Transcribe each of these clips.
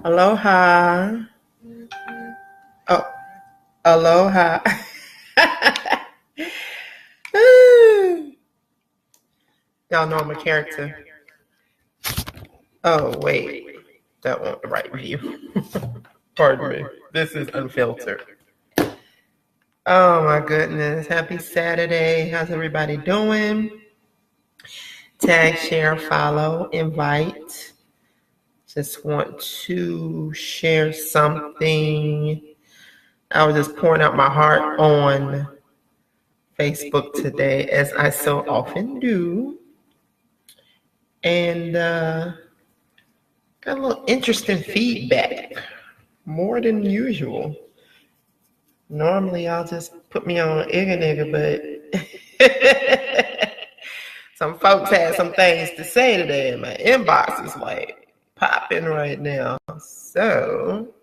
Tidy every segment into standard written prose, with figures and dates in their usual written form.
Aloha. Oh, aloha. Y'all know I'm a character. Oh, wait. That wasn't the right view. Pardon me. This is Unfiltered. Oh, my goodness. Happy Saturday. How's everybody doing? Tag, share, follow, invite. Just want to share something. I was just pouring out my heart on Facebook today, as I so often do. And got a little interesting feedback, more than usual. Normally, I'll just put me on nigga, but some folks had some things to say today, and my inbox is like popping right now. So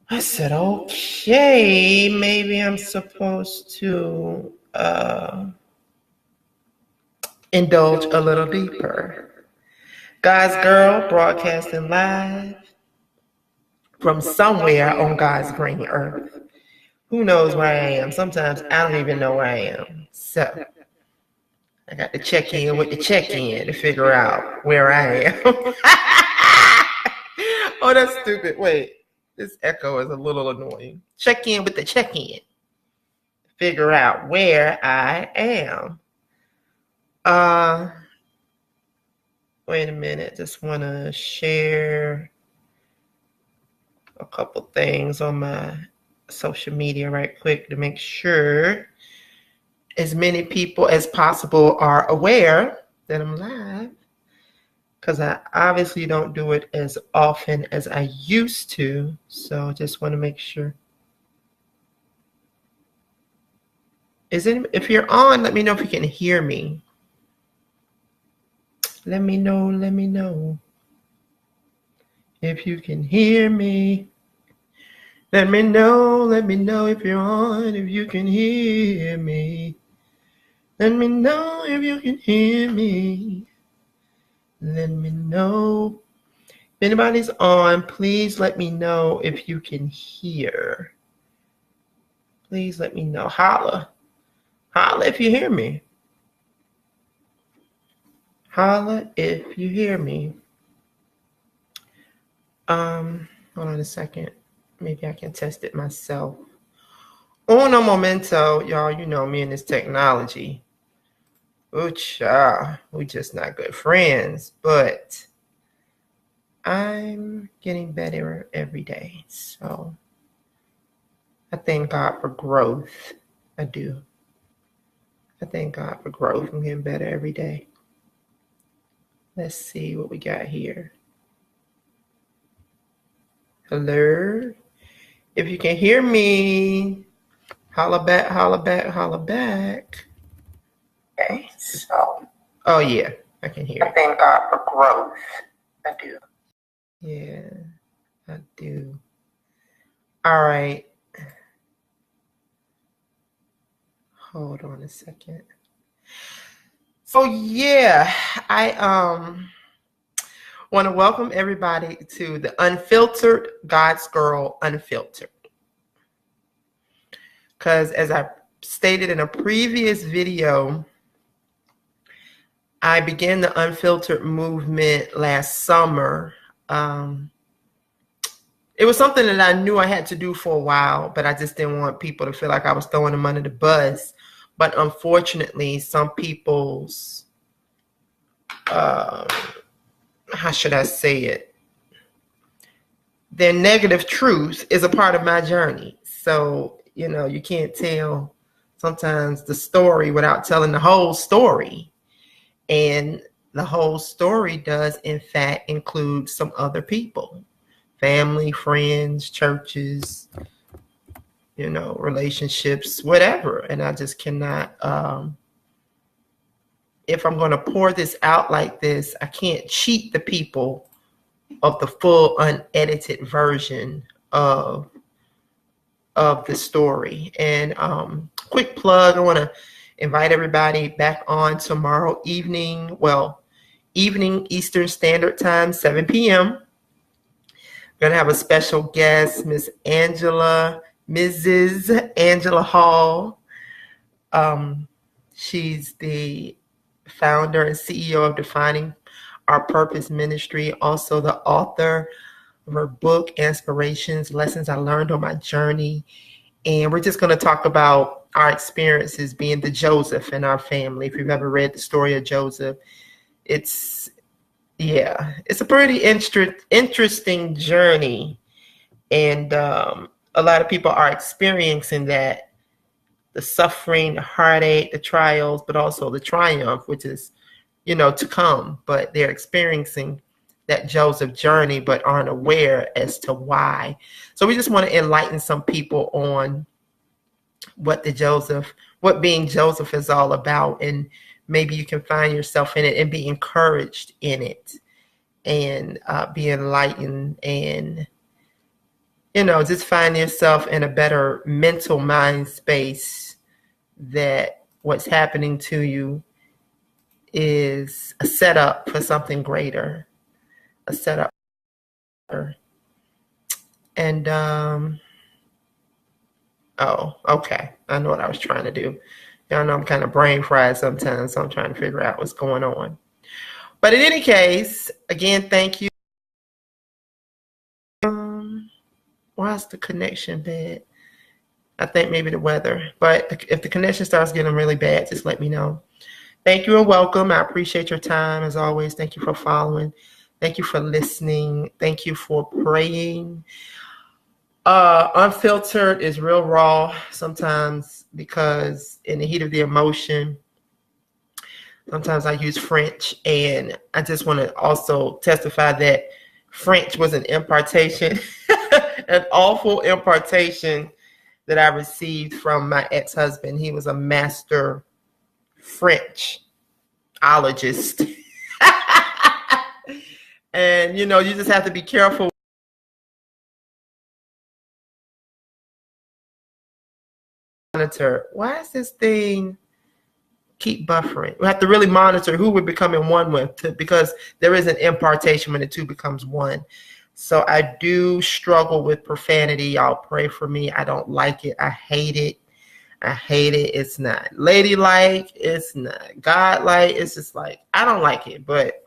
I said, okay, maybe I'm supposed to indulge a little deeper. God's Girl broadcasting live from somewhere on God's green earth. Who knows where I am? Sometimes I don't even know where I am. So I got to check in with the check-in to figure out where I am. Oh, that's stupid. Wait, this echo is a little annoying. Check in with the check-in. Figure out where I am. Wait a minute. Just want to share a couple things on my social media right quick to make sure as many people as possible are aware that I'm live, because I obviously don't do it as often as I used to. So just want to make sure. If you're on, let me know if you can hear me. Let me know if you can hear me. Let me know if you're on, if you can hear me. Let me know if you can hear me. Let me know. If anybody's on, please let me know if you can hear. Please let me know. Holla. Holla if you hear me. Holla if you hear me. Hold on a second. Maybe I can test it myself. Uno momento, y'all. You know me and this technology. Ooh-cha, we just not good friends, but I'm getting better every day. So I thank God for growth. I do. I thank God for growth. I'm getting better every day. Let's see what we got here. Hello. If you can hear me, holla back, holla back, holla back. Okay, so. Oh, yeah, I can hear. I thank God for growth. I do. Yeah, I do. All right. Hold on a second. So, yeah, I want to welcome everybody to the Unfiltered God's Girl Unfiltered. Because as I stated in a previous video, I began the Unfiltered movement last summer. It was something that I knew I had to do for a while, but I just didn't want people to feel like I was throwing them under the bus. But unfortunately, some people's, how should I say it? Their negative truth is a part of my journey. So, you know, you can't tell sometimes the story without telling the whole story. And the whole story does, in fact, include some other people, family, friends, churches, you know, relationships, whatever. And I just cannot, if I'm going to pour this out like this, I can't cheat the people of the full unedited version of the story. And quick plug, I want to invite everybody back on tomorrow evening. Well, evening Eastern Standard Time, 7 p.m. We're going to have a special guest, Mrs. Angela Hall. She's the founder and CEO of Defining Our Purpose Ministry, also the author of her book, Inspirations, Lessons I Learned on My Journey. And we're just going to talk about our experiences being the Joseph in our family. If you've ever read the story of Joseph, it's a pretty interesting journey. And a lot of people are experiencing that, the suffering, the heartache, the trials, but also the triumph, which is, to come. But they're experiencing that Joseph journey, but aren't aware as to why. So we just want to enlighten some people on what being Joseph is all about. And maybe you can find yourself in it and be encouraged in it and be enlightened and, just find yourself in a better mental mind space that what's happening to you is a setup for something greater, a setup. And, okay. I know what I was trying to do. Y'all know I'm kind of brain fried sometimes, so I'm trying to figure out what's going on. But in any case, again, thank you. Why is the connection bad? I think maybe the weather. But if the connection starts getting really bad, just let me know. Thank you and welcome. I appreciate your time as always. Thank you for following. Thank you for listening. Thank you for praying. Unfiltered is real raw sometimes because in the heat of the emotion, sometimes I use French, and I just want to also testify that French was an impartation, an awful impartation that I received from my ex-husband. He was a master Frenchologist. And, you just have to be careful. Monitor. Why is this thing keep buffering? We have to really monitor who we're becoming one with, because there is an impartation when the two becomes one. So I do struggle with profanity. Y'all pray for me. I don't like it. I hate it. It's not ladylike. It's not godlike. It's just like, I don't like it, but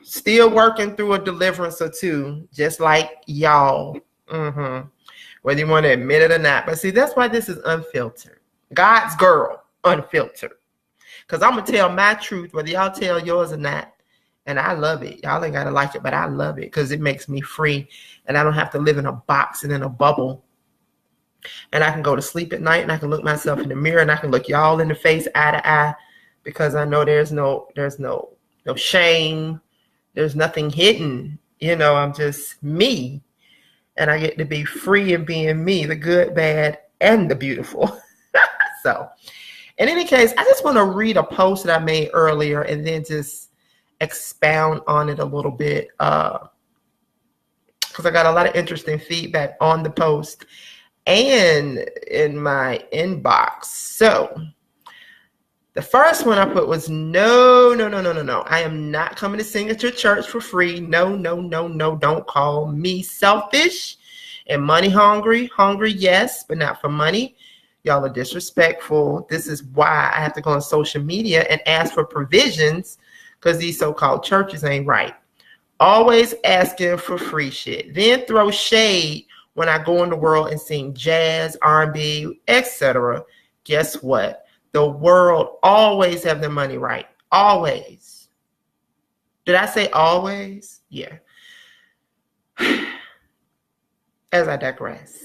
still working through a deliverance or two, just like y'all. Whether you want to admit it or not. But see, that's why this is Unfiltered. God's girl, Unfiltered. Because I'm going to tell my truth, whether y'all tell yours or not. And I love it. Y'all ain't got to like it, but I love it because it makes me free. And I don't have to live in a box and in a bubble. And I can go to sleep at night and I can look myself in the mirror and I can look y'all in the face eye to eye, because I know there's no shame. There's nothing hidden. I'm just me. And I get to be free in being me, the good, bad, and the beautiful. So, in any case, I just want to read a post that I made earlier and then just expound on it a little bit, because I got a lot of interesting feedback on the post and in my inbox. So, the first one I put was, no. I am not coming to sing at your church for free. No. Don't call me selfish and money hungry. Hungry, yes, but not for money. Y'all are disrespectful. This is why I have to go on social media and ask for provisions, because these so-called churches ain't right. Always asking for free shit. Then throw shade when I go in the world and sing jazz, R&B, etc. Guess what? The world always have their money right. Always. Did I say always? Yeah. As I digress.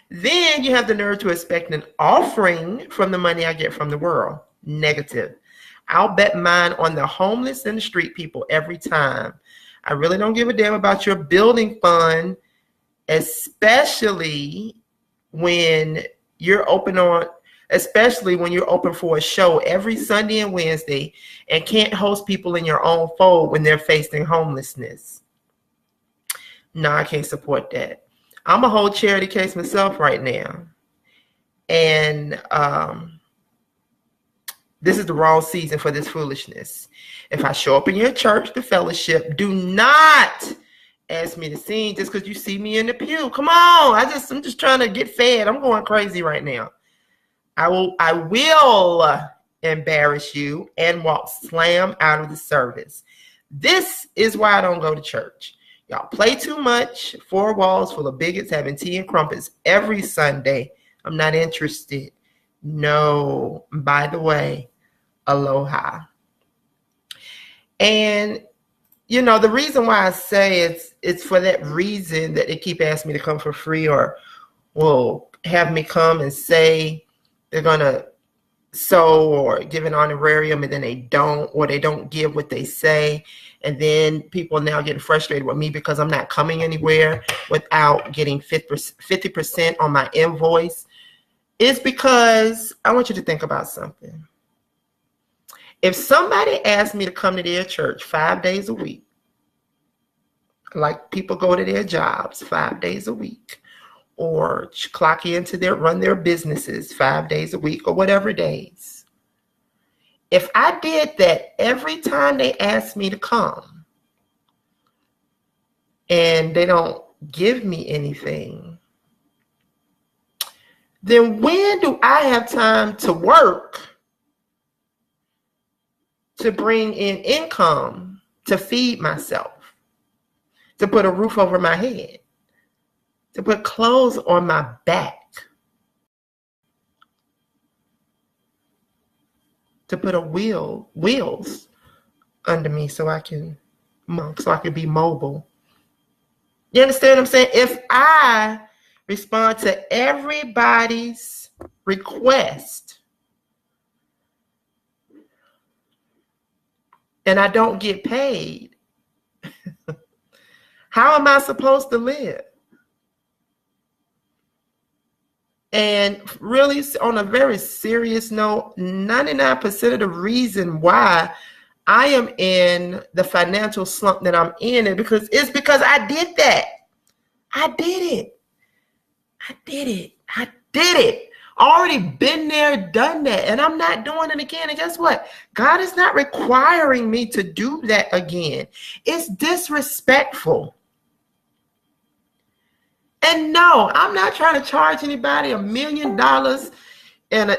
Then you have the nerve to expect an offering from the money I get from the world. Negative. I'll bet mine on the homeless and the street people every time. I really don't give a damn about your building fund, especially when you're open for a show every Sunday and Wednesday and can't host people in your own fold when they're facing homelessness. No, I can't support that. I'm a whole charity case myself right now. And This is the wrong season for this foolishness. If I show up in your church to fellowship, do not ask me to sing just because you see me in the pew. Come on. I'm just trying to get fed. I'm going crazy right now. I will embarrass you and walk slam out of the service. This is why I don't go to church. Y'all play too much, 4 walls full of bigots having tea and crumpets every Sunday. I'm not interested. No. By the way, aloha. And, you know, the reason why I say it's for that reason that they keep asking me to come for free, or will have me come and say they're going to sow or give an honorarium and then they don't, or they don't give what they say. And then people now getting frustrated with me because I'm not coming anywhere without getting 50% on my invoice. It's because I want you to think about something. If somebody asked me to come to their church 5 days a week, like people go to their jobs 5 days a week, or clock into run their businesses 5 days a week, or whatever days. If I did that every time they asked me to come and they don't give me anything, then when do I have time to work to bring in income to feed myself, to put a roof over my head, to put clothes on my back, to put wheels under me so I can be mobile? You understand what I'm saying? If I respond to everybody's request and I don't get paid, how am I supposed to live? And really, on a very serious note, 99% of the reason why I am in the financial slump that I'm in is because I did that. I did it. Already been there, done that, and I'm not doing it again. And guess what? God is not requiring me to do that again. It's disrespectful. And no, I'm not trying to charge anybody $1 million and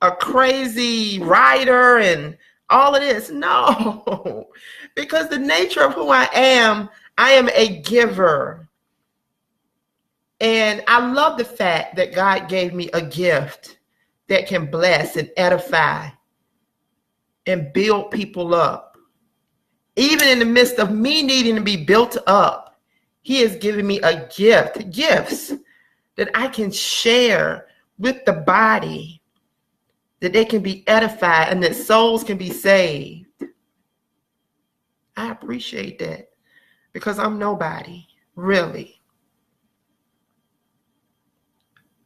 a crazy rider and all of this. No, because the nature of who I am a giver. And I love the fact that God gave me a gift that can bless and edify and build people up. Even in the midst of me needing to be built up, He has given me gifts that I can share with the body, that they can be edified and that souls can be saved. I appreciate that because I'm nobody, really.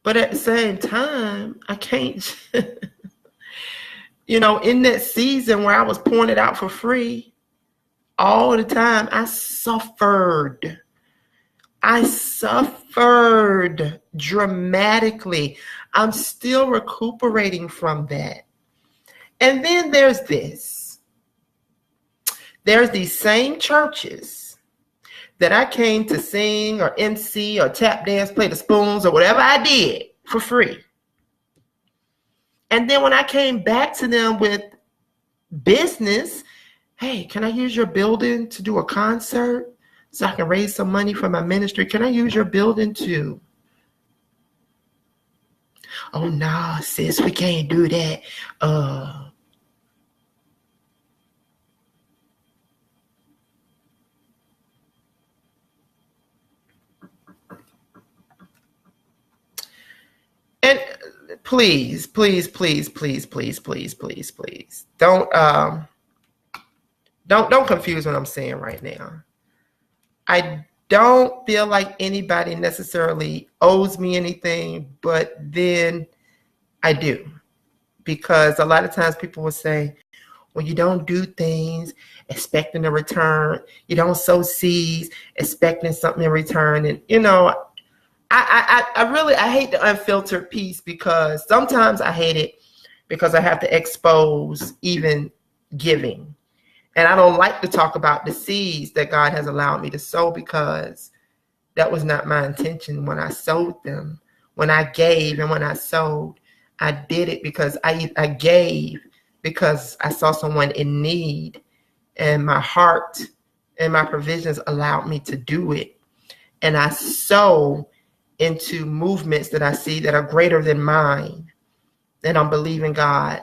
But at the same time, I can't, in that season where I was pouring it out for free, all the time, I suffered dramatically. I'm still recuperating from that. And then there's this. There's these same churches that I came to sing or MC or tap dance, play the spoons or whatever I did for free. And then when I came back to them with business, hey, can I use your building to do a concert so I can raise some money for my ministry? Can I use your building to? Oh, no, sis, we can't do that. And please, don't confuse what I'm saying right now. I don't feel like anybody necessarily owes me anything, but then I do. Because a lot of times people will say, well, you don't do things expecting a return. You don't sow seeds expecting something in return. And, I hate the unfiltered piece, because sometimes I hate it because I have to expose even giving. And I don't like to talk about the seeds that God has allowed me to sow, because that was not my intention when I sowed them. When I gave and when I sowed, I did it because I gave because I saw someone in need, and my heart and my provisions allowed me to do it. And I sow into movements that I see that are greater than mine. And I'm believing God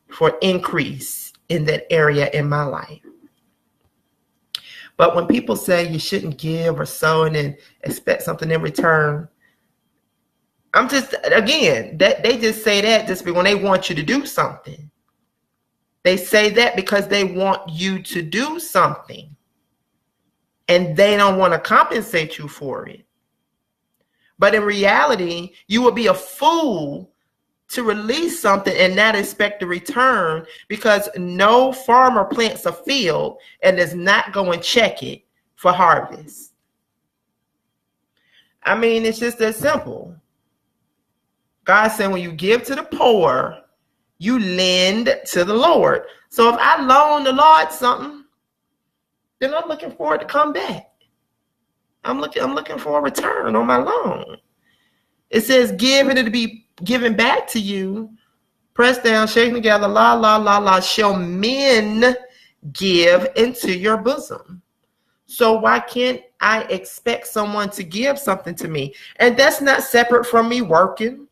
for increase in that area in my life. But when people say you shouldn't give or sow and then expect something in return, I'm just, again, that they just say that just when they want you to do something. They say that because they want you to do something, and they don't want to compensate you for it. But in reality, you would be a fool to release something and not expect a return, because no farmer plants a field and does not go and check it for harvest. I mean, it's just that simple. God said when you give to the poor, you lend to the Lord. So if I loan the Lord something, then I'm looking for it to come back. I'm looking for a return on my loan. It says, give and it'll be given back to you. Pressed down, shaken together, shall men give into your bosom. So why can't I expect someone to give something to me? And that's not separate from me working.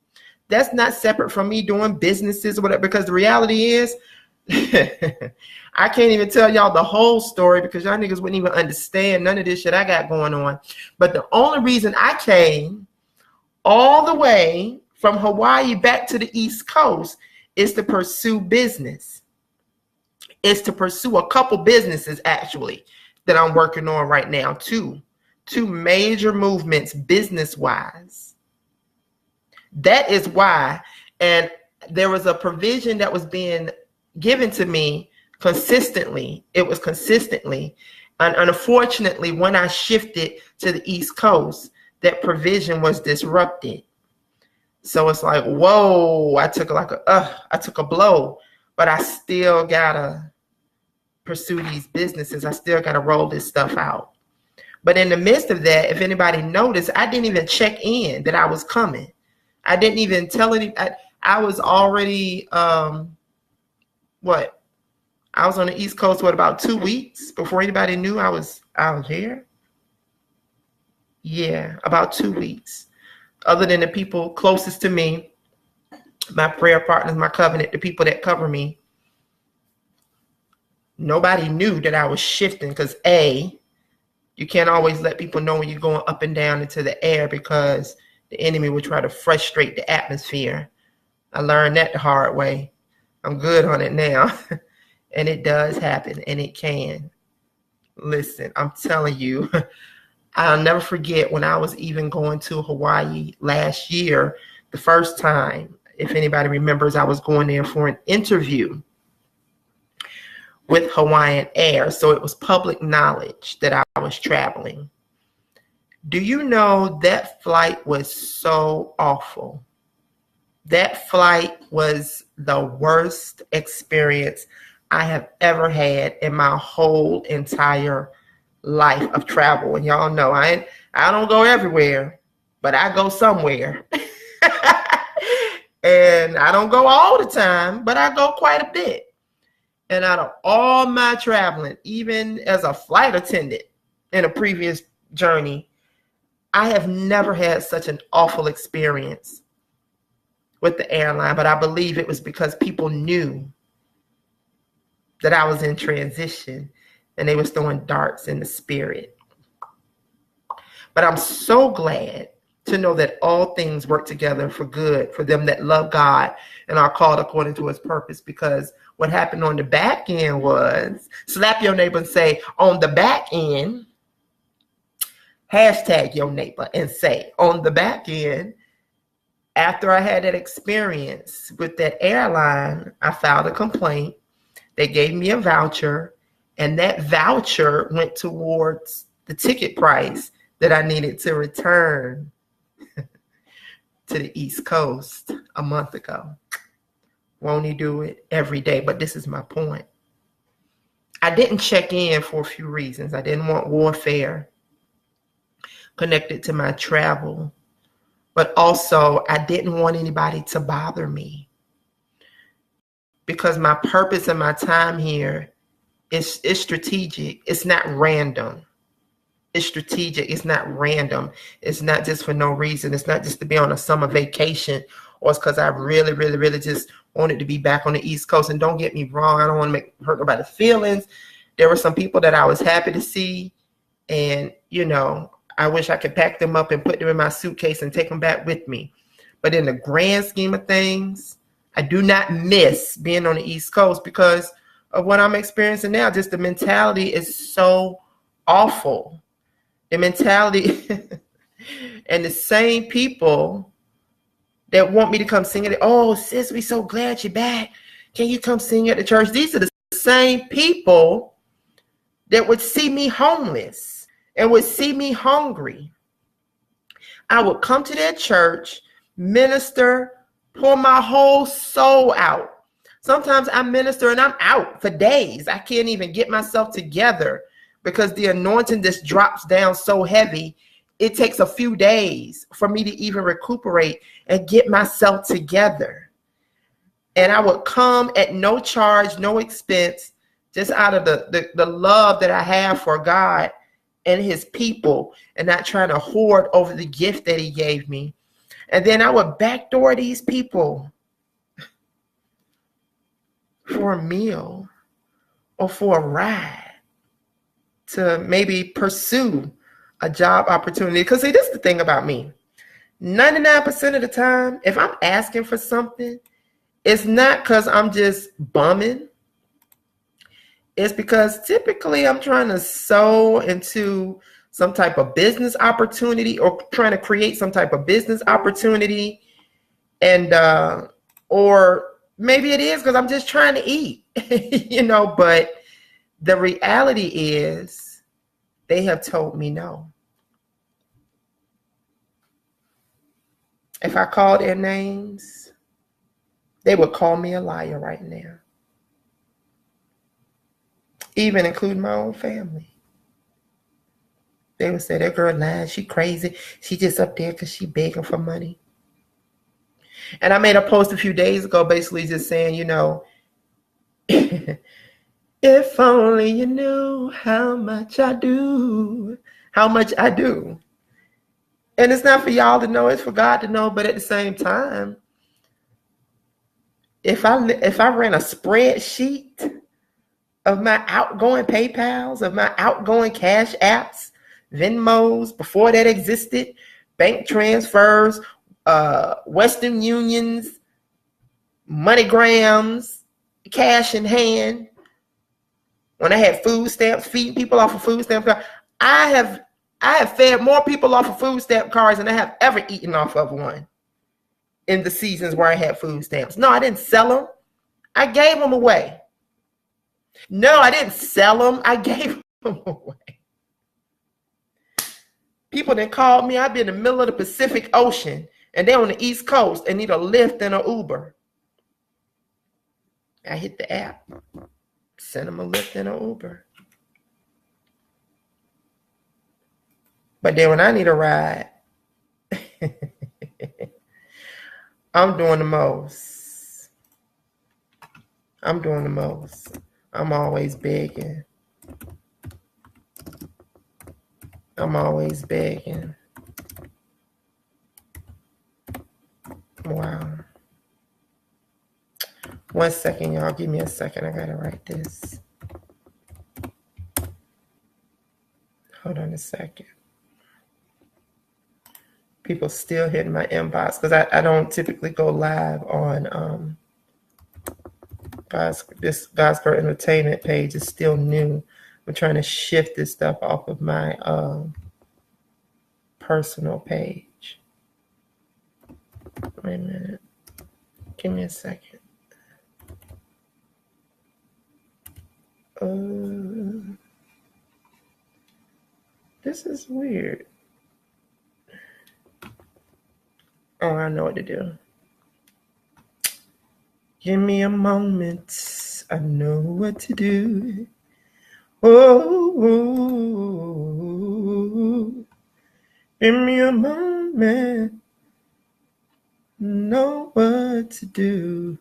That's not separate from me doing businesses or whatever, because the reality is, I can't even tell y'all the whole story because y'all niggas wouldn't even understand none of this shit I got going on. But the only reason I came all the way from Hawaii back to the East Coast is to pursue business. It's to pursue a couple businesses, actually, that I'm working on right now. Two major movements business-wise. That is why. And there was a provision that was being given to me consistently. It was consistently. And unfortunately, when I shifted to the East Coast, that provision was disrupted. So it's like, whoa, I took a blow, but I still gotta pursue these businesses. I still gotta roll this stuff out. But in the midst of that, if anybody noticed, I didn't even check in that I was coming. I didn't even tell anybody. I was already, I was on the East Coast, about 2 weeks before anybody knew I was here? Yeah, about 2 weeks. Other than the people closest to me, my prayer partners, my covenant, the people that cover me, nobody knew that I was shifting, because you can't always let people know when you're going up and down into the air, because the enemy will try to frustrate the atmosphere. I learned that the hard way. I'm good on it now. And it does happen, and it can. Listen, I'm telling you, I'll never forget when I was even going to Hawaii last year, the first time, if anybody remembers, I was going there for an interview with Hawaiian Air. So it was public knowledge that I was traveling. Do you know that flight was so awful? That flight was the worst experience I have ever had in my whole entire life of travel. And y'all know I don't go everywhere, but I go somewhere. And I don't go all the time, but I go quite a bit. And out of all my traveling, even as a flight attendant in a previous journey, I have never had such an awful experience with the airline. But I believe it was because people knew that I was in transition, and they was throwing darts in the spirit. But I'm so glad to know that all things work together for good for them that love God and are called according to his purpose. Because what happened on the back end was, slap your neighbor and say, on the back end, hashtag your neighbor and say, on the back end, after I had that experience with that airline, I filed a complaint. They gave me a voucher, and that voucher went towards the ticket price that I needed to return to the East Coast a month ago. Won't he do it every day? But this is my point. I didn't check in for a few reasons. I didn't want warfare connected to my travel, but also I didn't want anybody to bother me, because my purpose and my time here is strategic. It's not random. It's strategic. It's not random. It's not just for no reason. It's not just to be on a summer vacation, or it's because I really, really, really just wanted to be back on the East Coast. And don't get me wrong, I don't want to hurt nobody's feelings. There were some people that I was happy to see, and I wish I could pack them up and put them in my suitcase and take them back with me. But in the grand scheme of things, I do not miss being on the East Coast because of what I'm experiencing now. Just the mentality is so awful. The mentality and the same people that want me to come sing it. Oh, sis, we so glad you're back. Can you come sing at the church? These are the same people that would see me homeless and would see me hungry. I would come to their church, minister, pour my whole soul out. Sometimes I minister and I'm out for days. I can't even get myself together because the anointing just drops down so heavy. It takes a few days for me to even recuperate and get myself together. And I would come at no charge, no expense, just out of the love that I have for God and his people, and not trying to hoard over the gift that he gave me. And then I would backdoor these people for a meal or for a ride to maybe pursue a job opportunity. Because see, this is the thing about me. 99% of the time, if I'm asking for something, it's not because I'm just bumming. It's because typically I'm trying to sow into some type of business opportunity or trying to create some type of business opportunity. And, or maybe it is because I'm just trying to eat, but the reality is they have told me no. If I called their names, they would call me a liar right now. Even including my own family. They would say, that girl lying, she crazy. She just up there because she begging for money. And I made a post a few days ago basically just saying, if only you knew how much I do. How much I do. And it's not for y'all to know, it's for God to know. But at the same time, if I ran a spreadsheet of my outgoing PayPals, of my outgoing Cash Apps, Venmos, before that existed, bank transfers, Western Unions, MoneyGrams, cash in hand, when I had food stamps, feeding people off of food stamp cards, I have fed more people off of food stamp cards than I have ever eaten off of one in the seasons where I had food stamps. No, I didn't sell them. I gave them away. No, I didn't sell them. I gave them away. People that called me, I'd be in the middle of the Pacific Ocean and they're on the East Coast and need a Lyft and an Uber. I hit the app, send them a Lyft and an Uber. But then when I need a ride, I'm doing the most. I'm always begging. Wow. 1 second, y'all. Give me a second. I gotta write this. Hold on a second. People still hitting my inbox because I don't typically go live on this GodzGrl Entertainment page is still new. I'm trying to shift this stuff off of my personal page. Wait a minute. Give me a second. This is weird. know what to do. Give me a moment. I know what to do. Oh, give me a moment. Know what to do.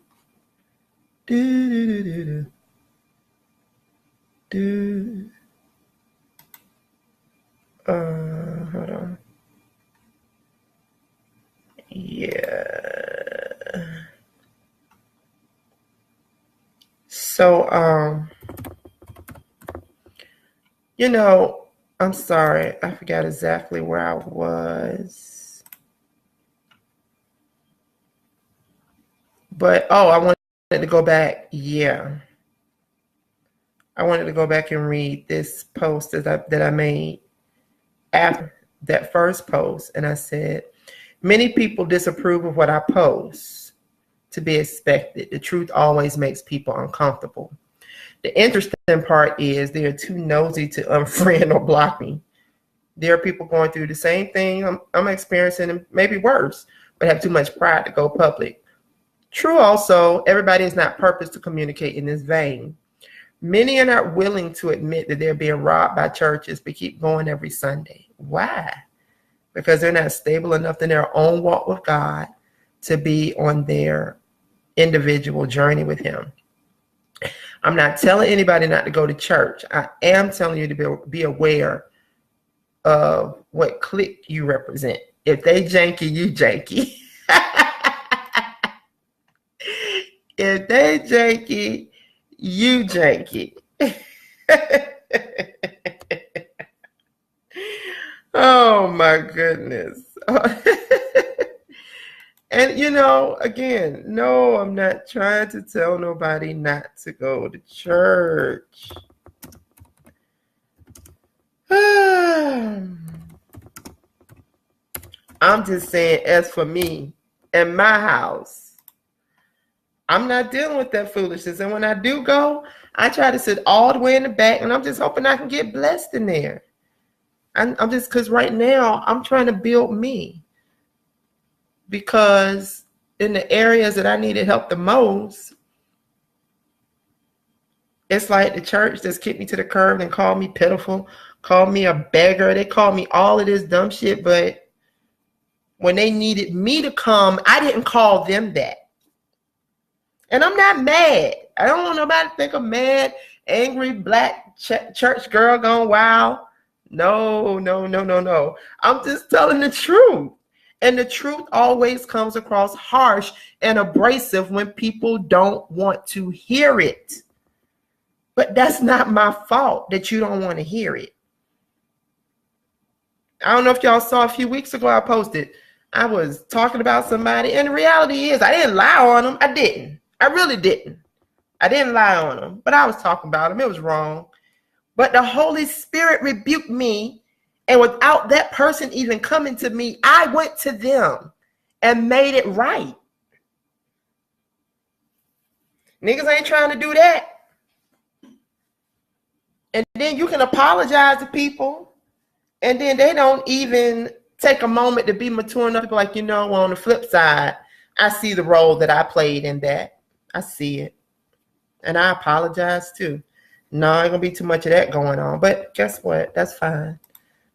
Do. Hold on. Yeah. So, I'm sorry. I forgot exactly where I was. But, I wanted to go back. Yeah. I wanted to go back and read this post that I made after that first post. And I said, many people disapprove of what I post. To be expected. The truth always makes people uncomfortable. The interesting part is they are too nosy to unfriend or block me. There are people going through the same thing I'm experiencing, and maybe worse, but have too much pride to go public. True also, everybody is not purposed to communicate in this vein. Many are not willing to admit that they're being robbed by churches, but keep going every Sunday. Why? Because they're not stable enough in their own walk with God to be on their individual journey with him. I'm not telling anybody not to go to church. I am telling you to be aware of what clique you represent. If they janky, you janky. If they janky, you janky. Oh my goodness. And, again, no, I'm not trying to tell nobody not to go to church. I'm just saying, as for me and my house, I'm not dealing with that foolishness. And when I do go, I try to sit all the way in the back, and I'm just hoping I can get blessed in there. I'm just, because right now I'm trying to build me. Because in the areas that I needed help the most, it's like the church just kicked me to the curb and called me pitiful, called me a beggar. They called me all of this dumb shit. But when they needed me to come, I didn't call them that. And I'm not mad. I don't want nobody to think I'm mad, angry, black church girl gone wild. No. I'm just telling the truth. And the truth always comes across harsh and abrasive when people don't want to hear it. But that's not my fault that you don't want to hear it. I don't know if y'all saw a few weeks ago, I posted, I was talking about somebody, and the reality is I didn't lie on them. I didn't. I really didn't. I didn't lie on them, but I was talking about them. It was wrong. But the Holy Spirit rebuked me. And without that person even coming to me, I went to them and made it right. Niggas ain't trying to do that. And then you can apologize to people, and then they don't even take a moment to be mature enough to be like, on the flip side, I see the role that I played in that. I see it. And I apologize too. No, ain't gonna be too much of that going on. But guess what? That's fine.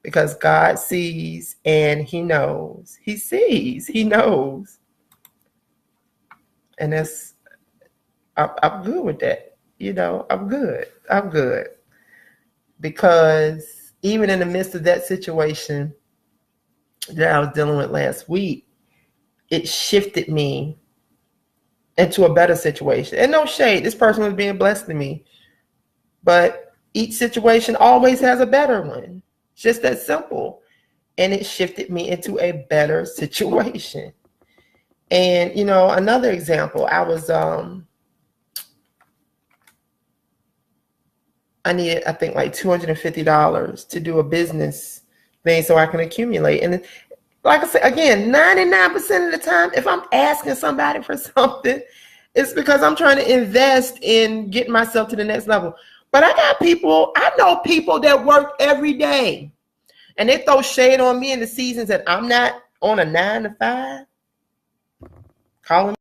Because God sees and he knows. He sees, he knows. And I'm good with that. I'm good. Because even in the midst of that situation that I was dealing with last week, it shifted me into a better situation. And no shade, this person was being blessed to me. But each situation always has a better one. Just that simple. And it shifted me into a better situation. And, another example, I was, I needed, I think, like $250 to do a business thing so I can accumulate. And like I said, again, 99% of the time, if I'm asking somebody for something, it's because I'm trying to invest in getting myself to the next level. But I know people that work every day, and they throw shade on me in the seasons that I'm not on a 9 to 5. calling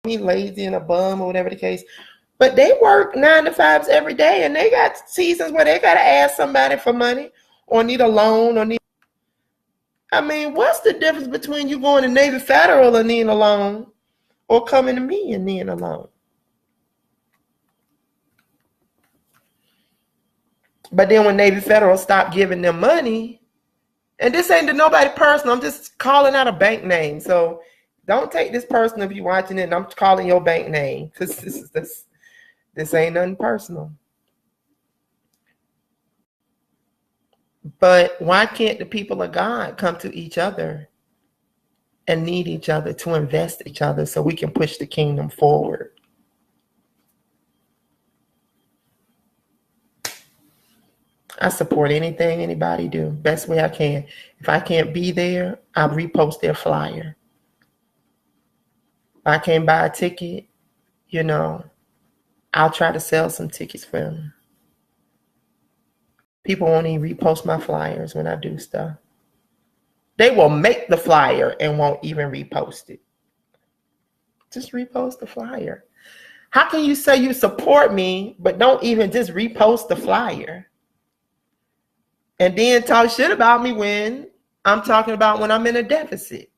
me lazy and a bum or whatever the case. But they work 9 to 5s every day, and they got seasons where they got to ask somebody for money or need a loan or need. I mean, what's the difference between you going to Navy Federal and needing a loan or coming to me and needing a loan? But then when Navy Federal stopped giving them money, and this ain't to nobody personal, I'm just calling out a bank name. So don't take this personal if you're watching it and I'm calling your bank name, because this ain't nothing personal. But why can't the people of God come to each other and need each other to invest each other so we can push the kingdom forward? I support anything anybody do, best way I can. If I can't be there, I'll repost their flyer. If I can't buy a ticket, I'll try to sell some tickets for them. People won't even repost my flyers when I do stuff. They will make the flyer and won't even repost it. Just repost the flyer. How can you say you support me, but don't even just repost the flyer? And then talk shit about me when I'm talking about when I'm in a deficit.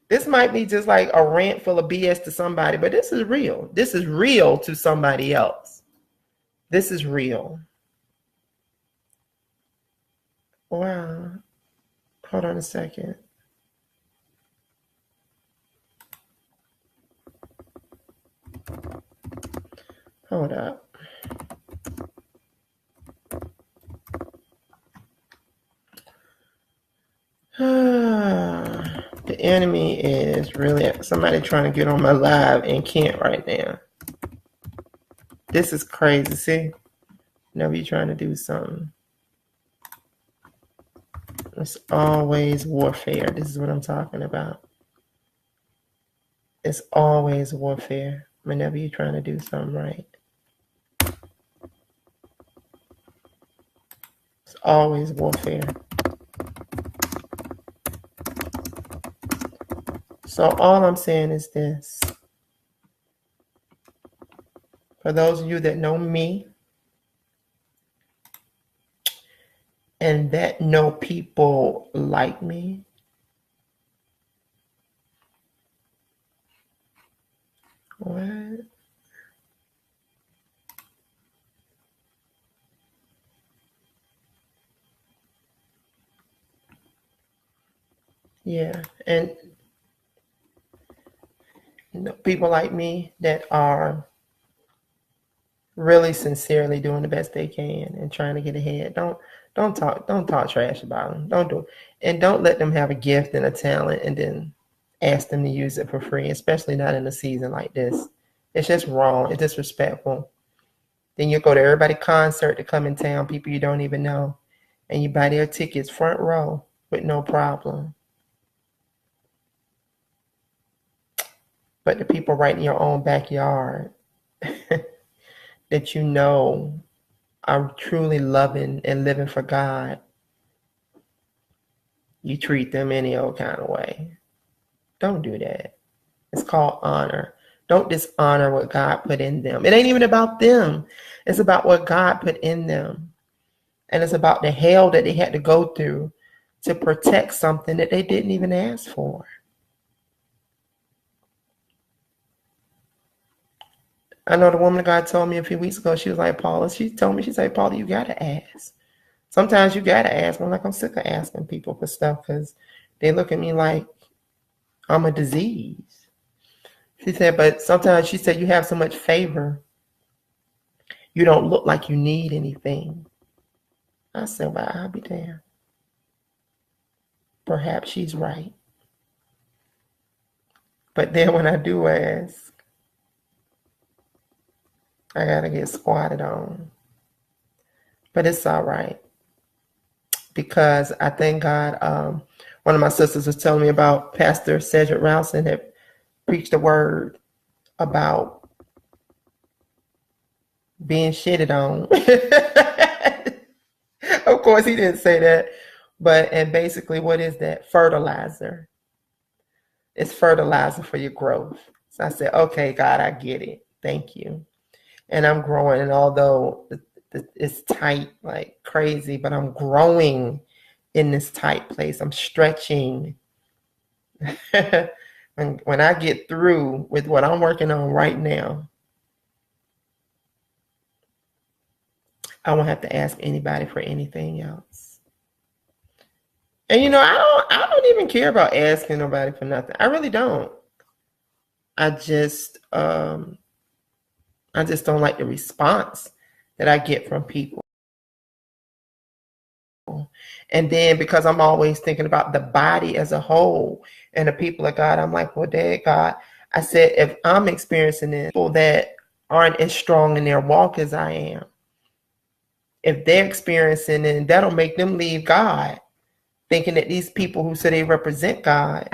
This might be just like a rant full of BS to somebody, but this is real. This is real to somebody else. This is real. Wow. Hold on a second. Hold up. The enemy is really somebody trying to get on my live and can't right now. This is crazy. See? Whenever you're trying to do something, it's always warfare. This is what I'm talking about. It's always warfare whenever you're trying to do something right. It's always warfare. So all I'm saying is this. For those of you that know me and that know people like me, what? Yeah, and people like me that are really sincerely doing the best they can and trying to get ahead. Don't talk trash about them. Don't do it. And don't let them have a gift and a talent and then ask them to use it for free, especially not in a season like this. It's just wrong. It's disrespectful. Then you go to everybody's concert to come in town, people you don't even know, and you buy their tickets front row with no problem. But the people right in your own backyard that you know are truly loving and living for God, you treat them any old kind of way. Don't do that. It's called honor. Don't dishonor what God put in them. It ain't even about them. It's about what God put in them. And it's about the hell that they had to go through to protect something that they didn't even ask for. I know the woman of God told me a few weeks ago, she was like, Paula, she told me, she's like, Paula, you got to ask. Sometimes you got to ask. I'm like, I'm sick of asking people for stuff because they look at me like I'm a disease. She said, but sometimes she said, you have so much favor. You don't look like you need anything. I said, well, I'll be damned. Perhaps she's right. But then when I do ask, I got to get squatted on. But it's all right. Because I thank God, one of my sisters was telling me about Pastor Cedric Rowson that preached a word about being shitted on. Of course, he didn't say that. And basically, what is that? Fertilizer. It's fertilizer for your growth. So I said, okay, God, I get it. Thank you. And I'm growing. And although it's tight like crazy, but I'm growing in this tight place. I'm stretching. When I get through with what I'm working on right now, I won't have to ask anybody for anything else. And I don't even care about asking nobody for nothing. I really don't. I just don't like the response that I get from people. And then because I'm always thinking about the body as a whole and the people of God, I'm like, well, Dad, God, I said, if I'm experiencing this, people that aren't as strong in their walk as I am, if they're experiencing it, that'll make them leave God, thinking that these people who say they represent God,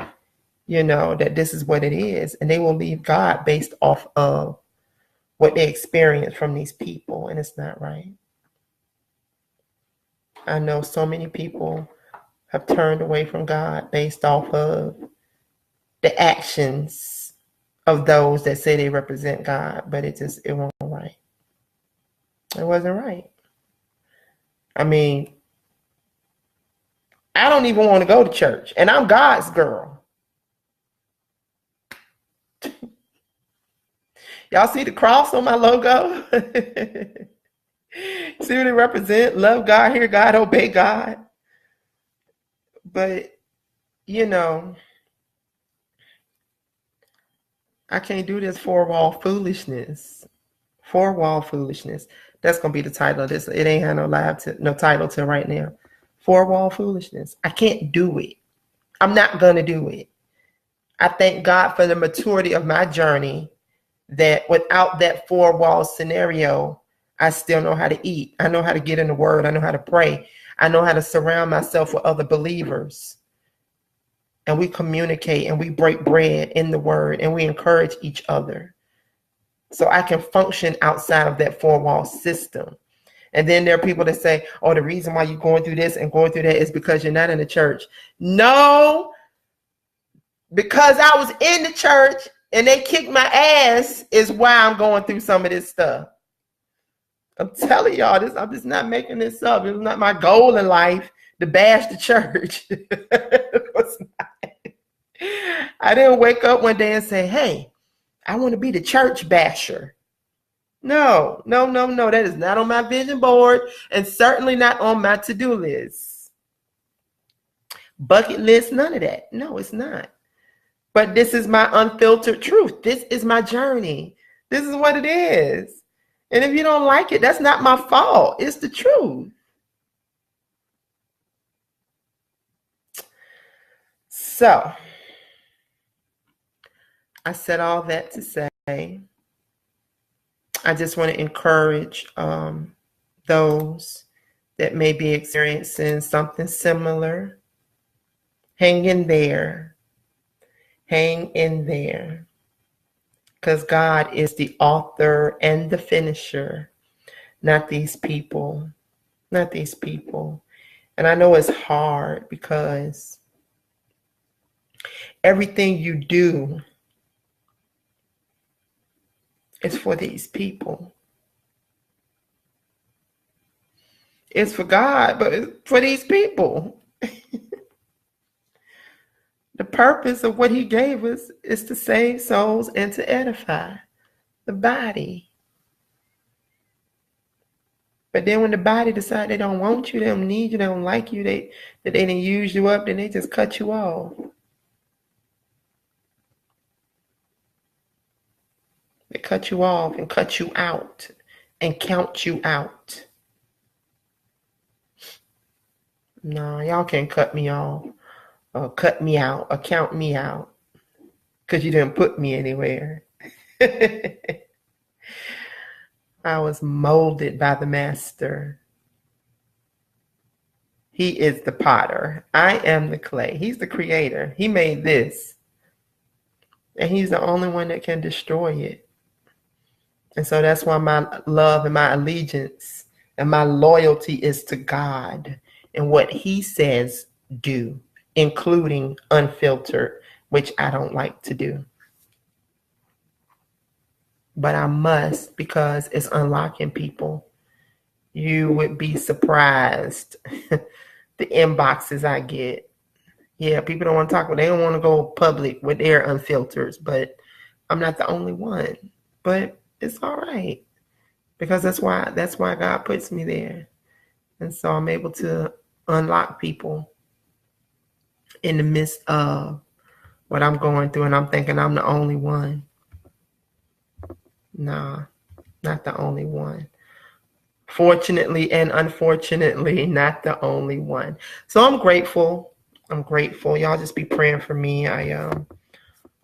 that this is what it is. And they will leave God based off of what they experience from these people. And it's not right. I know so many people have turned away from God based off of the actions of those that say they represent God, but it wasn't right. It wasn't right. I mean, I don't even want to go to church, and I'm God's girl. Y'all see the cross on my logo? See what it represents? Love God, hear God, obey God. But, I can't do this four-wall foolishness. Four-wall foolishness. That's going to be the title of this. It ain't had no title till right now. Four-wall foolishness. I can't do it. I'm not going to do it. I thank God for the maturity of my journey, that without that four-wall scenario, I still know how to eat. I know how to get in the word. I know how to pray. I know how to surround myself with other believers. And we communicate and we break bread in the word and we encourage each other. So I can function outside of that four-wall system. And then there are people that say, oh, the reason why you're going through this and going through that is because you're not in the church. No, because I was in the church and they kicked my ass is why I'm going through some of this stuff. I'm telling y'all this. I'm just not making this up. It's not my goal in life to bash the church. I didn't wake up one day and say, hey, I want to be the church basher. No. That is not on my vision board and certainly not on my to-do list. Bucket list, none of that. No, it's not. But this is my unfiltered truth. This is my journey. This is what it is. And if you don't like it, that's not my fault. It's the truth. So, I said all that to say, I just want to encourage those that may be experiencing something similar. Hang in there. Hang in there. Because God is the author and the finisher, not these people. Not these people. And I know it's hard because everything you do is for these people. It's for God, but it's for these people. The purpose of what he gave us is to save souls and to edify the body. But then when the body decides they don't want you, they don't need you, they don't like you, that they didn't use you up, then they just cut you off. They cut you off and cut you out and count you out. No, y'all can't cut me off or cut me out or count me out because you didn't put me anywhere. I was molded by the master. He is the potter. I am the clay. He's the creator. He made this. And he's the only one that can destroy it. And so that's why my love and my allegiance and my loyalty is to God and what he says do, including Unfiltered, which I don't like to do. But I must, because it's unlocking people. You would be surprised the inboxes I get. Yeah, people don't want to talk, but they don't want to go public with their unfilters. But I'm not the only one. But it's all right, because that's why God puts me there. And so I'm able to unlock people in the midst of what I'm going through, and I'm thinking I'm the only one. Nah, not the only one. Fortunately and unfortunately, not the only one. So I'm grateful. Y'all just be praying for me. I'm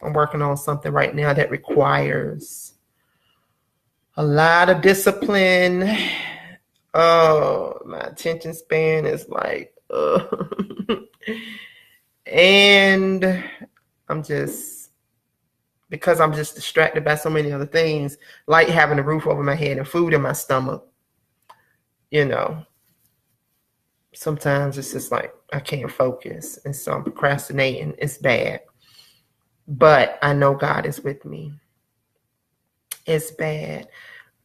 working on something right now that requires a lot of discipline. Oh, my attention span is like, and because I'm just distracted by so many other things, like having a roof over my head and food in my stomach. Sometimes it's just like I can't focus, and so I'm procrastinating. It's bad, but I know God is with me. It's bad.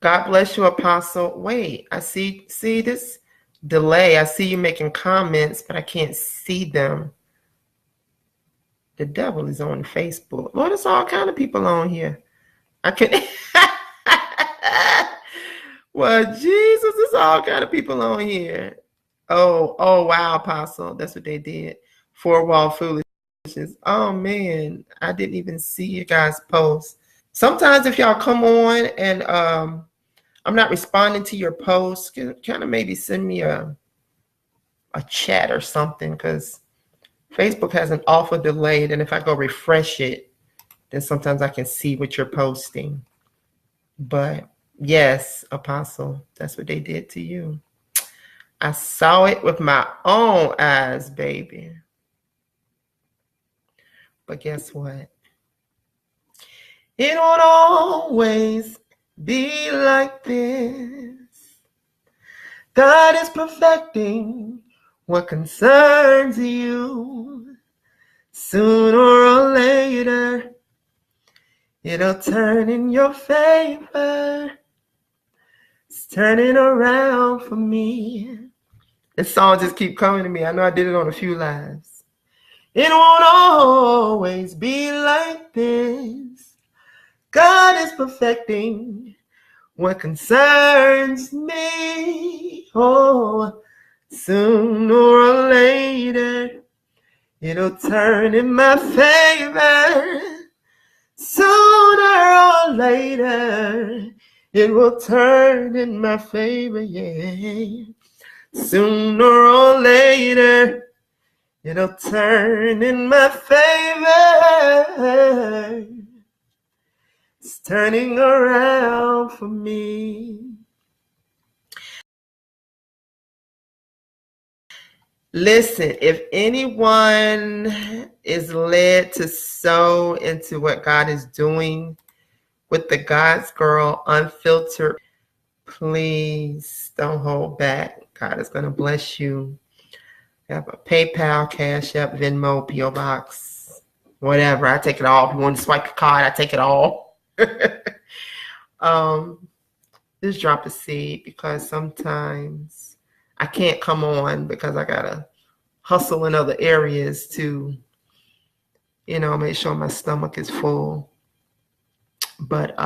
God bless you, Apostle. Wait, I see this delay. I see you making comments, but I can't see them. The devil is on Facebook. Lord, there's all kind of people on here. I can. Well, Jesus, there's all kind of people on here. Oh, wow, Apostle. That's what they did. Four-wall foolishness. Oh, man. I didn't even see you guys post. Sometimes if y'all come on and I'm not responding to your posts, kind of maybe send me a chat or something, because Facebook has an awful delay. And if I go refresh it, then sometimes I can see what you're posting. But yes, Apostle, that's what they did to you. I saw it with my own eyes, baby. But guess what? It won't always be like this. God is perfecting what concerns you. Sooner or later, it'll turn in your favor. It's turning around for me. This song just keep coming to me. I know I did it on a few lives. It won't always be like this. God is perfecting what concerns me. Oh, sooner or later, it'll turn in my favor. Sooner or later, it will turn in my favor, yeah. Sooner or later, it'll turn in my favor. It's turning around for me. Listen, if anyone is led to sow into what God is doing with the God's Girl Unfiltered, please don't hold back. God is going to bless you. I have a PayPal, Cashapp, Venmo, P.O. Box, whatever. I take it all. If you want to swipe your card, I take it all. Just drop a seed, because sometimes I can't come on because I got to hustle in other areas to, make sure my stomach is full. But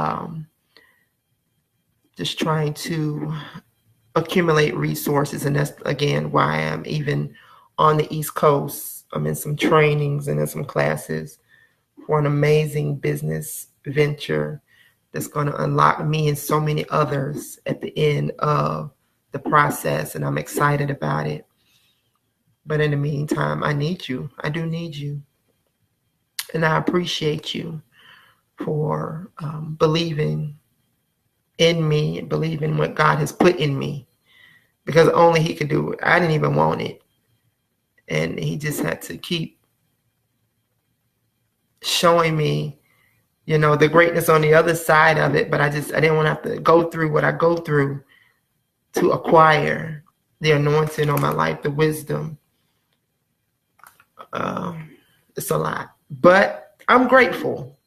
just trying to accumulate resources. And that's, again, why I'm even on the East Coast. I'm in some trainings and in some classes for an amazing business venture that's going to unlock me and so many others at the end of the process. And I'm excited about it. But in the meantime, I need you. I do need you. And I appreciate you for believing in me and believe in what God has put in me, because only He could do it. I didn't even want it. And He just had to keep showing me, the greatness on the other side of it. But I didn't want to have to go through what I go through to acquire the anointing on my life, the wisdom. It's a lot. But I'm grateful.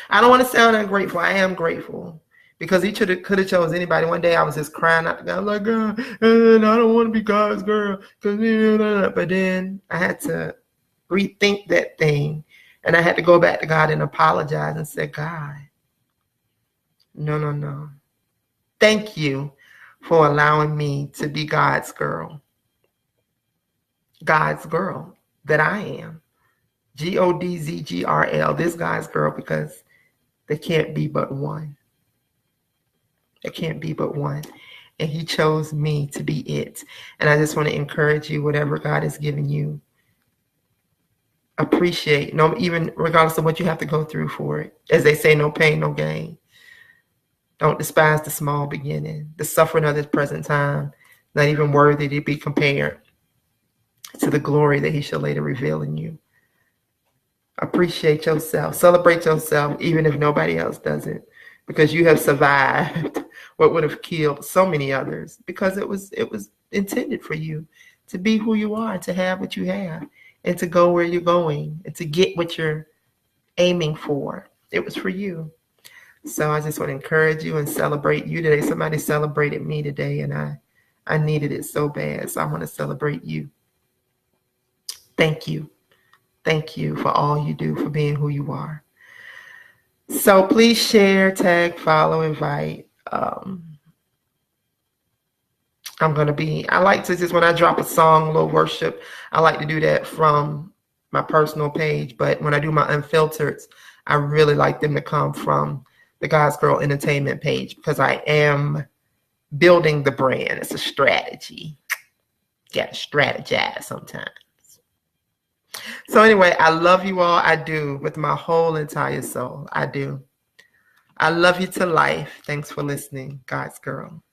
I don't want to sound ungrateful. I am grateful. Because he could have chose anybody. One day I was just crying out to God, like, God, I don't want to be God's girl. But then I had to rethink that thing. And I had to go back to God and apologize and say, God, no. Thank you for allowing me to be God's girl. God's girl that I am. GodzGrl, this God's girl, because there can't be but one. There can't be but one. And he chose me to be it. And I just want to encourage you, whatever God has given you, appreciate, even regardless of what you have to go through for it. As they say, no pain, no gain. Don't despise the small beginning. The suffering of this present time, not even worthy to be compared to the glory that he shall later reveal in you. Appreciate yourself. Celebrate yourself, even if nobody else does it, because you have survived what would have killed so many others, because it was intended for you to be who you are, to have what you have, and to go where you're going, and to get what you're aiming for. It was for you. So I just want to encourage you and celebrate you today. Somebody celebrated me today, and I needed it so bad. So I want to celebrate you. Thank you. Thank you for all you do, for being who you are. So please share, tag, follow, invite. I like to just, when I drop a song, a little worship, I like to do that from my personal page. But when I do my Unfiltered, I really like them to come from the God's Girl Entertainment page, because I am building the brand. It's a strategy. You got to strategize sometimes. So anyway, I love you all. I do, with my whole entire soul. I do. I love you to life. Thanks for listening, God's Girl.